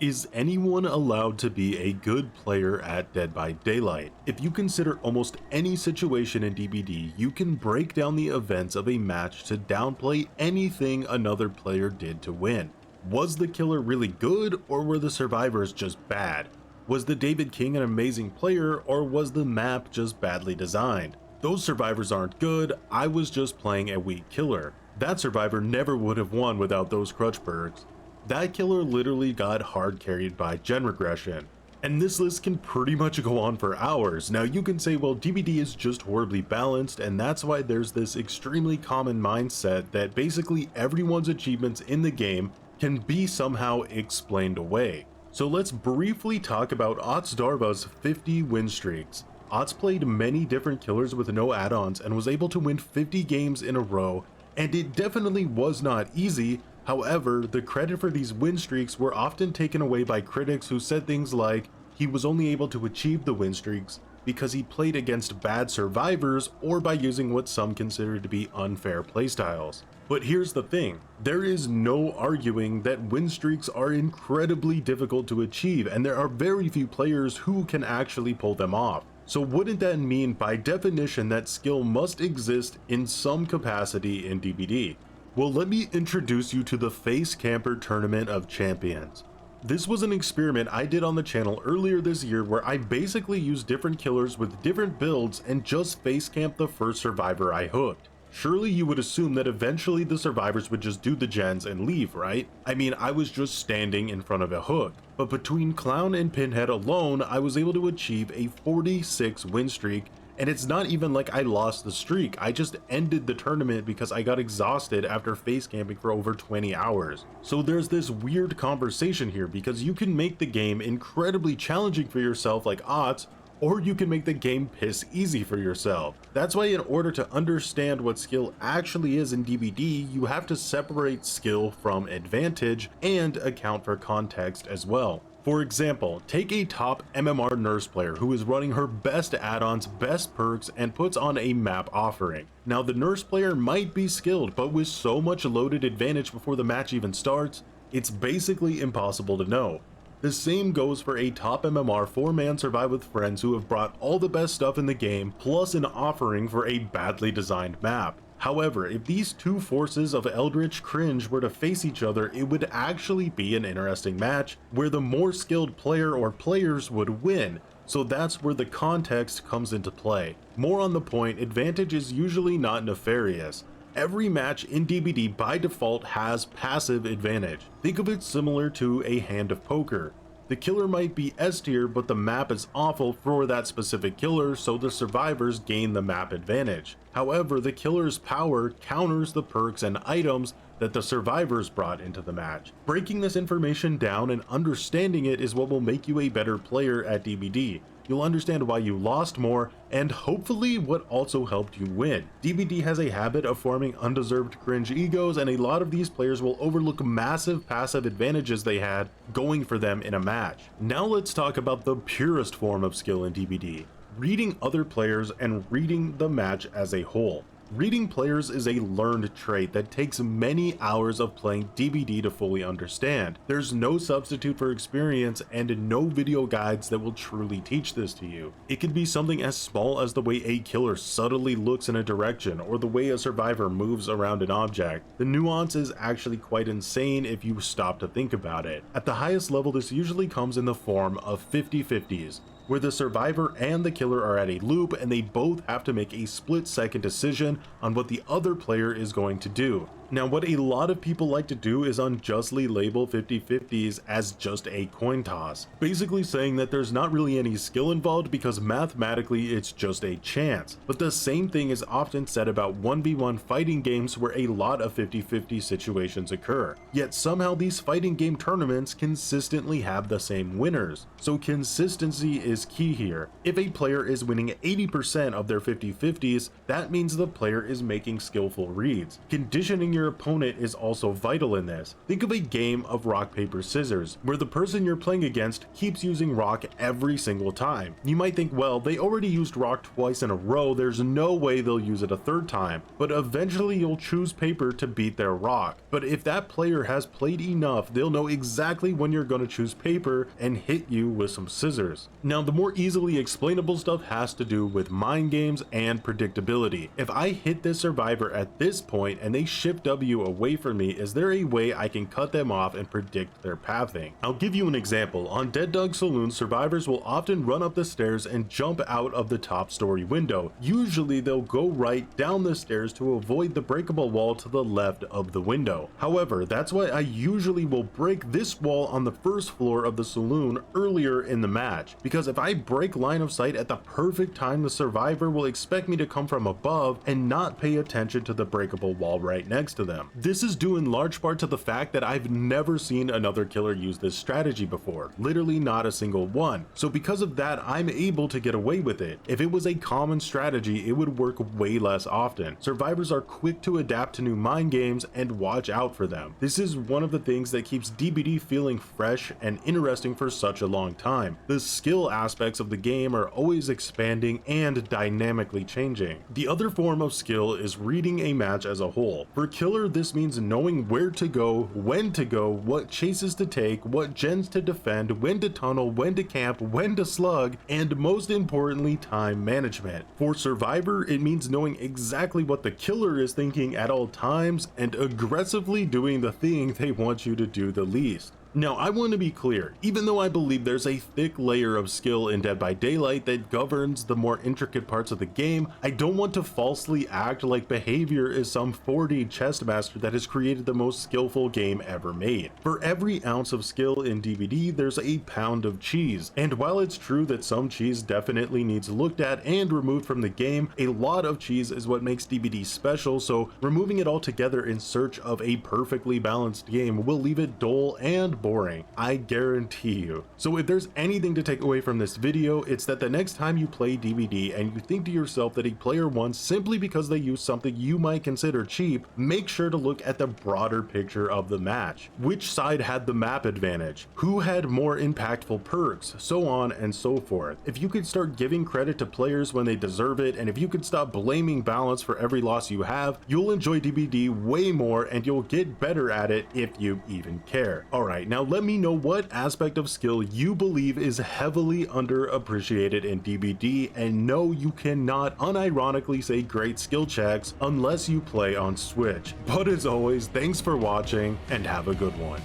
Is anyone allowed to be a good player at Dead by Daylight? If you consider almost any situation in DBD, you can break down the events of a match to downplay anything another player did to win. Was the killer really good, or were the survivors just bad? Was the David King an amazing player, or was the map just badly designed? Those survivors aren't good, I was just playing a weak killer. That survivor never would have won without those crutch perks. That killer literally got hard carried by gen regression. And this list can pretty much go on for hours. Now you can say, well, DBD is just horribly balanced, and that's why there's this extremely common mindset that basically everyone's achievements in the game can be somehow explained away. So let's briefly talk about Ots Darva's 50 win streaks. Ots played many different killers with no add-ons and was able to win 50 games in a row, and it definitely was not easy. However, the credit for these win streaks were often taken away by critics who said things like he was only able to achieve the win streaks because he played against bad survivors or by using what some consider to be unfair playstyles. But here's the thing, there is no arguing that win streaks are incredibly difficult to achieve, and there are very few players who can actually pull them off. So wouldn't that mean by definition that skill must exist in some capacity in DBD? Well, let me introduce you to the Face Camper Tournament of Champions. This was an experiment I did on the channel earlier this year where I basically used different killers with different builds and just face camped the first survivor I hooked. Surely you would assume that eventually the survivors would just do the gens and leave, right? I mean, I was just standing in front of a hook. But between Clown and Pinhead alone, I was able to achieve a 46 win streak. And it's not even like I lost the streak, I just ended the tournament because I got exhausted after face camping for over 20 hours. So there's this weird conversation here because you can make the game incredibly challenging for yourself like Ots, or you can make the game piss easy for yourself. That's why in order to understand what skill actually is in DBD, you have to separate skill from advantage and account for context as well. For example, take a top MMR nurse player who is running her best add-ons, best perks, and puts on a map offering. Now the nurse player might be skilled, but with so much loaded advantage before the match even starts, it's basically impossible to know. The same goes for a top MMR 4-man survive with friends who have brought all the best stuff in the game, plus an offering for a badly designed map. However, if these two forces of eldritch cringe were to face each other, it would actually be an interesting match where the more skilled player or players would win. So that's where the context comes into play. More on the point, advantage is usually not nefarious. Every match in DBD by default has passive advantage. Think of it similar to a hand of poker. The killer might be S tier, but the map is awful for that specific killer, so the survivors gain the map advantage. However, the killer's power counters the perks and items that the survivors brought into the match. Breaking this information down and understanding it is what will make you a better player at DBD. You'll understand why you lost more, and hopefully what also helped you win. DBD has a habit of forming undeserved cringe egos, and a lot of these players will overlook massive passive advantages they had going for them in a match. Now let's talk about the purest form of skill in DBD, reading other players and reading the match as a whole. Reading players is a learned trait that takes many hours of playing DBD to fully understand. There's no substitute for experience and no video guides that will truly teach this to you. It could be something as small as the way a killer subtly looks in a direction or the way a survivor moves around an object. The nuance is actually quite insane if you stop to think about it. At the highest level, this usually comes in the form of 50-50s. Where the survivor and the killer are at a loop and they both have to make a split-second decision on what the other player is going to do. Now, what a lot of people like to do is unjustly label 50-50s as just a coin toss, basically saying that there's not really any skill involved because mathematically it's just a chance. But the same thing is often said about 1v1 fighting games where a lot of 50-50 situations occur. Yet somehow these fighting game tournaments consistently have the same winners. So consistency is key here. If a player is winning 80% of their 50-50s, that means the player is making skillful reads. Conditioning your opponent is also vital in this. Think of a game of rock, paper, scissors, where the person you're playing against keeps using rock every single time. You might think, well, they already used rock twice in a row, there's no way they'll use it a third time, but eventually you'll choose paper to beat their rock. But if that player has played enough, they'll know exactly when you're going to choose paper and hit you with some scissors. Now, the more easily explainable stuff has to do with mind games and predictability. If I hit this survivor at this point and they shift W away from me, is there a way I can cut them off and predict their pathing? I'll give you an example. On Dead Dog Saloon, survivors will often run up the stairs and jump out of the top story window. Usually they'll go right down the stairs to avoid the breakable wall to the left of the window. However, that's why I usually will break this wall on the first floor of the saloon earlier in the match, because if I break line of sight at the perfect time, the survivor will expect me to come from above and not pay attention to the breakable wall right next to them. This is due in large part to the fact that I've never seen another killer use this strategy before, literally not a single one. So because of that, I'm able to get away with it. If it was a common strategy, it would work way less often. Survivors are quick to adapt to new mind games and watch out for them. This is one of the things that keeps DBD feeling fresh and interesting for such a long time. The skill aspects of the game are always expanding and dynamically changing. The other form of skill is reading a match as a whole. For Killer, this means knowing where to go, when to go, what chases to take, what gens to defend, when to tunnel, when to camp, when to slug, and most importantly, time management. For Survivor, it means knowing exactly what the killer is thinking at all times and aggressively doing the thing they want you to do the least. Now, I want to be clear, even though I believe there's a thick layer of skill in Dead by Daylight that governs the more intricate parts of the game, I don't want to falsely act like Behavior is some 4D chess master that has created the most skillful game ever made. For every ounce of skill in DBD, there's a pound of cheese, and while it's true that some cheese definitely needs looked at and removed from the game, a lot of cheese is what makes DBD special, so removing it all together in search of a perfectly balanced game will leave it dull and boring, I guarantee you. So if there's anything to take away from this video, it's that the next time you play DBD and you think to yourself that a player won simply because they used something you might consider cheap, make sure to look at the broader picture of the match. Which side had the map advantage? Who had more impactful perks? So on and so forth. If you could start giving credit to players when they deserve it, and if you could stop blaming balance for every loss you have, you'll enjoy DBD way more and you'll get better at it if you even care. Alright, now let me know what aspect of skill you believe is heavily underappreciated in DBD, and no, you cannot unironically say great skill checks unless you play on Switch. But as always, thanks for watching and have a good one.